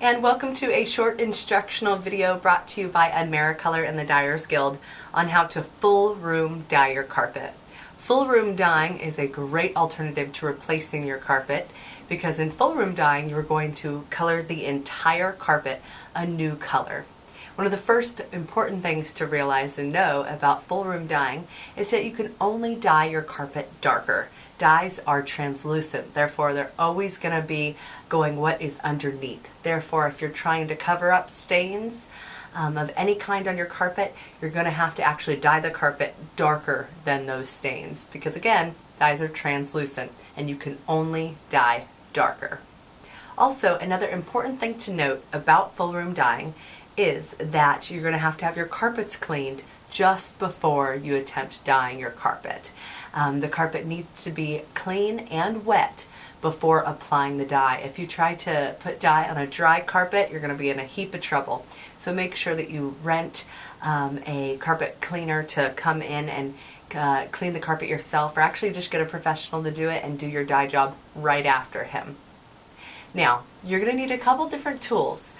and welcome to a short instructional video brought to you by AmeriColor and the Dyers Guild on how to full room dye your carpet. Full room dyeing is a great alternative to replacing your carpet because in full room dyeing you're going to color the entire carpet a new color. One of the first important things to realize and know about full room dyeing is that you can only dye your carpet darker. Dyes are translucent, therefore they're always going to be going what is underneath. Therefore, if you're trying to cover up stains of any kind on your carpet, you're going to have to actually dye the carpet darker than those stains because again, dyes are translucent and you can only dye darker. Also, another important thing to note about full room dyeing is that you're going to have your carpets cleaned just before you attempt dyeing your carpet. The carpet needs to be clean and wet before applying the dye. If you try to put dye on a dry carpet, you're going to be in a heap of trouble. So make sure that you rent a carpet cleaner to come in and clean the carpet yourself, or actually just get a professional to do it and do your dye job right after him. Now, you're going to need a couple different tools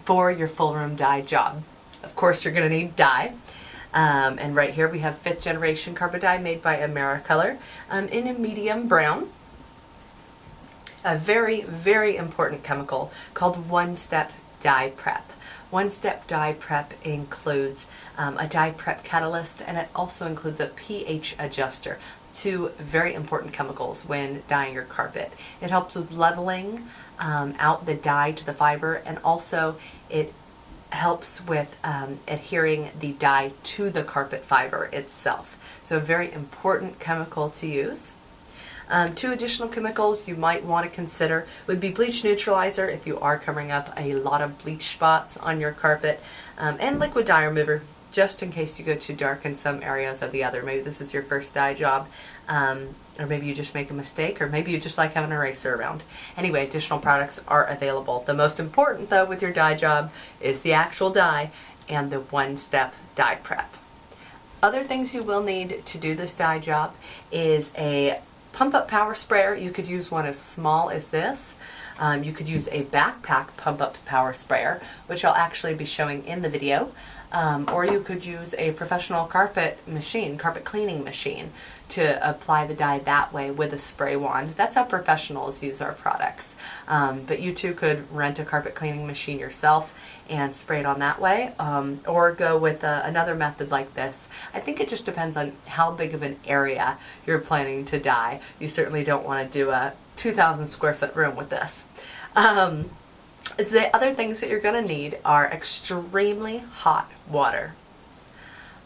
for your full room dye job. Of course, you're going to need dye. And right here we have 5th generation carpet dye made by AmeriColor in a medium brown. A very, very important chemical called one-step dye prep. One-step dye prep includes a dye prep catalyst, and it also includes a pH adjuster. Two very important chemicals when dyeing your carpet. It helps with leveling out the dye to the fiber, and also it helps with adhering the dye to the carpet fiber itself. So a very important chemical to use. Two additional chemicals you might want to consider would be bleach neutralizer if you are covering up a lot of bleach spots on your carpet, and liquid dye remover just in case you go too dark in some areas of the other. Maybe this is your first dye job, or maybe you just make a mistake, or maybe you just like having an eraser around. Anyway, additional products are available. The most important though with your dye job is the actual dye and the one-step dye prep. Other things you will need to do this dye job is a pump-up power sprayer. You could use one as small as this. You could use a backpack pump-up power sprayer, which I'll actually be showing in the video. Or you could use a professional carpet cleaning machine to apply the dye that way with a spray wand. That's how professionals use our products. But you too could rent a carpet cleaning machine yourself and spray it on that way, or go with another method like this. I think it just depends on how big of an area you're planning to dye. You certainly don't want to do a 2,000 square foot room with this. The other things that you're going to need are extremely hot water.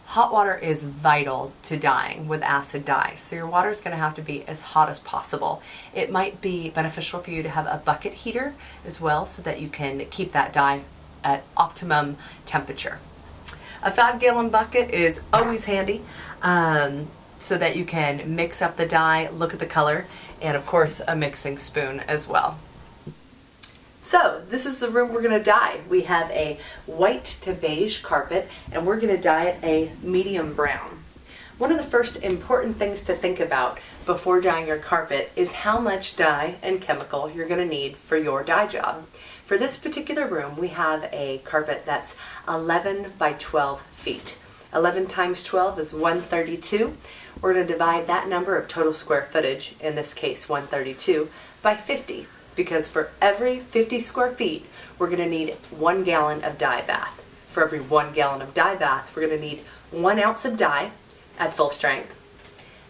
Hot water is vital to dyeing with acid dye, so your water is going to have to be as hot as possible. It might be beneficial for you to have a bucket heater as well so that you can keep that dye at optimum temperature. A 5-gallon bucket is always handy so that you can mix up the dye, look at the color, and of course a mixing spoon as well. So this is the room we're going to dye. We have a white to beige carpet and we're going to dye it a medium brown. One of the first important things to think about before dyeing your carpet is how much dye and chemical you're going to need for your dye job. For this particular room we have a carpet that's 11 by 12 feet. 11 times 12 is 132. We're going to divide that number of total square footage, in this case 132, by 50. Because for every 50 square feet, we're going to need 1 gallon of dye bath. For every 1 gallon of dye bath, we're going to need 1 ounce of dye at full strength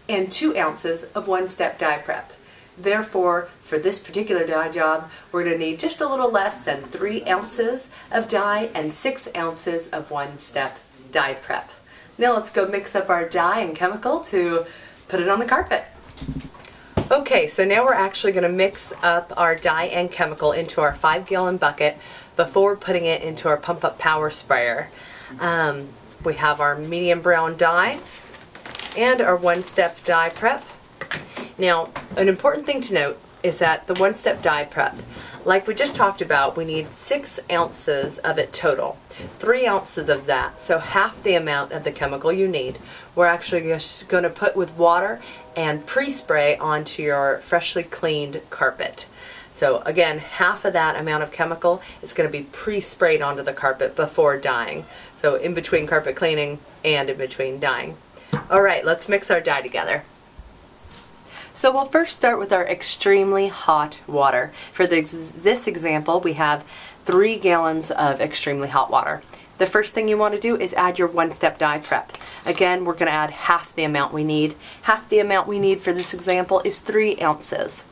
and 2 ounces of one-step dye prep. Therefore, for this particular dye job, we're going to need just a little less than 3 ounces of dye and 6 ounces of one-step dye prep. Now let's go mix up our dye and chemical to put it on the carpet. Okay, so now we're actually going to mix up our dye and chemical into our 5-gallon bucket before putting it into our pump-up power sprayer. We have our medium brown dye and our one-step dye prep. Now, an important thing to note is that the one-step dye prep, like we just talked about, we need 6 ounces of it total. 3 ounces of that, so half the amount of the chemical you need, we're actually just going to put with water and pre-spray onto your freshly cleaned carpet. So again, half of that amount of chemical is going to be pre-sprayed onto the carpet before dyeing. So in between carpet cleaning and in between dyeing. All right, let's mix our dye together. So we'll first start with our extremely hot water. For this example, we have 3 gallons of extremely hot water. The first thing you want to do is add your one-step dye prep. Again, we're going to add half the amount we need. Half the amount we need for this example is 3 ounces.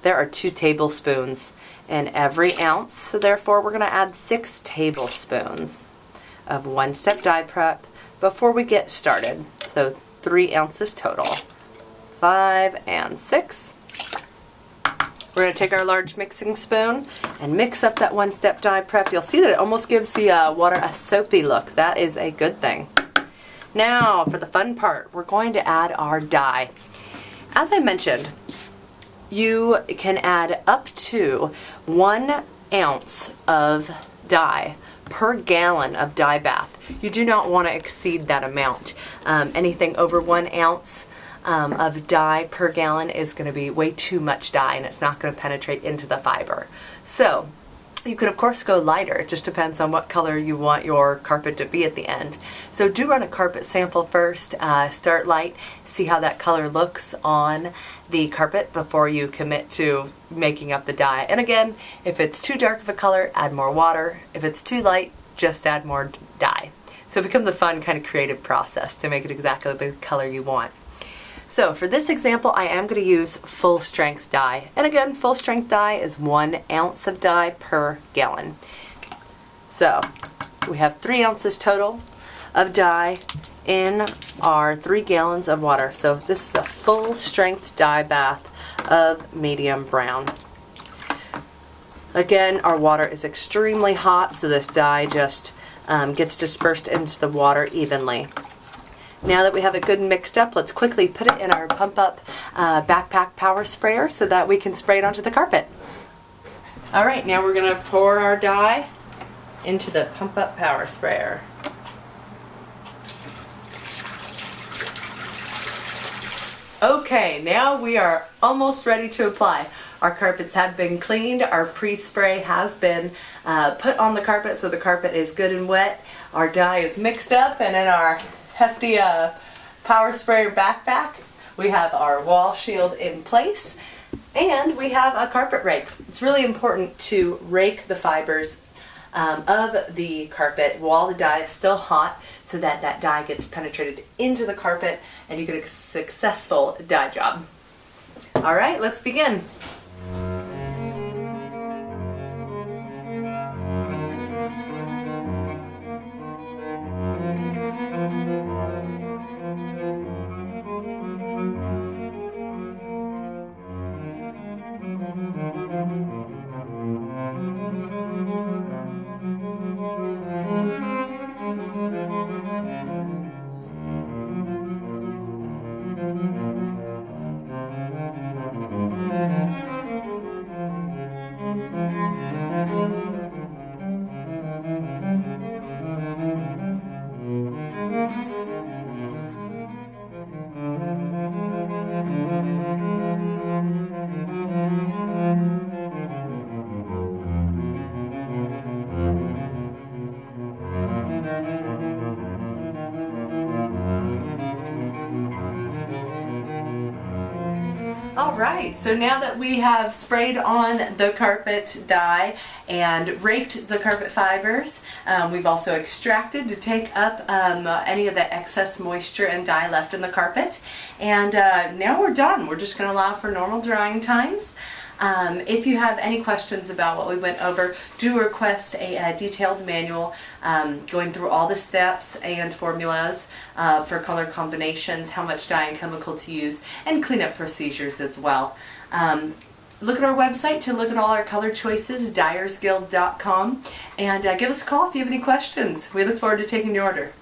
There are 2 tablespoons in every ounce, so therefore we're going to add 6 tablespoons of one-step dye prep before we get started. So 3 ounces total. 5 and 6. We're going to take our large mixing spoon and mix up that one-step dye prep. You'll see that it almost gives the water a soapy look. That is a good thing. Now for the fun part, we're going to add our dye. As I mentioned, you can add up to 1 ounce of dye per gallon of dye bath. You do not want to exceed that amount. Anything over 1 ounce of dye per gallon is going to be way too much dye, and it's not going to penetrate into the fiber. So you can of course go lighter. It just depends on what color you want your carpet to be at the end. So do run a carpet sample first. Start light, see how that color looks on the carpet before you commit to making up the dye. And again, if it's too dark of a color, add more water. If it's too light, just add more dye. So it becomes a fun kind of creative process to make it exactly the color you want. So for this example, I am going to use full strength dye. And again, full strength dye is 1 ounce of dye per gallon. So we have 3 ounces total of dye in our 3 gallons of water. So this is a full strength dye bath of medium brown. Again, our water is extremely hot, so this dye just gets dispersed into the water evenly. Now that we have it good and mixed up, let's quickly put it in our Pump Up backpack power sprayer so that we can spray it onto the carpet. Alright, now we're going to pour our dye into the Pump Up power sprayer. Okay, now we are almost ready to apply. Our carpets have been cleaned, our pre-spray has been put on the carpet so the carpet is good and wet. Our dye is mixed up, and in our hefty power sprayer backpack we have our wall shield in place, and we have a carpet rake. It's really important to rake the fibers of the carpet while the dye is still hot so that that dye gets penetrated into the carpet and you get a successful dye job. Alright, let's begin. Alright, so now that we have sprayed on the carpet dye and raked the carpet fibers, we've also extracted to take up any of that excess moisture and dye left in the carpet. And now we're done. We're just going to allow for normal drying times. If you have any questions about what we went over, do request a detailed manual going through all the steps and formulas for color combinations, how much dye and chemical to use, and cleanup procedures as well. Look at our website to look at all our color choices, dyersguild.com, and give us a call if you have any questions. We look forward to taking your order.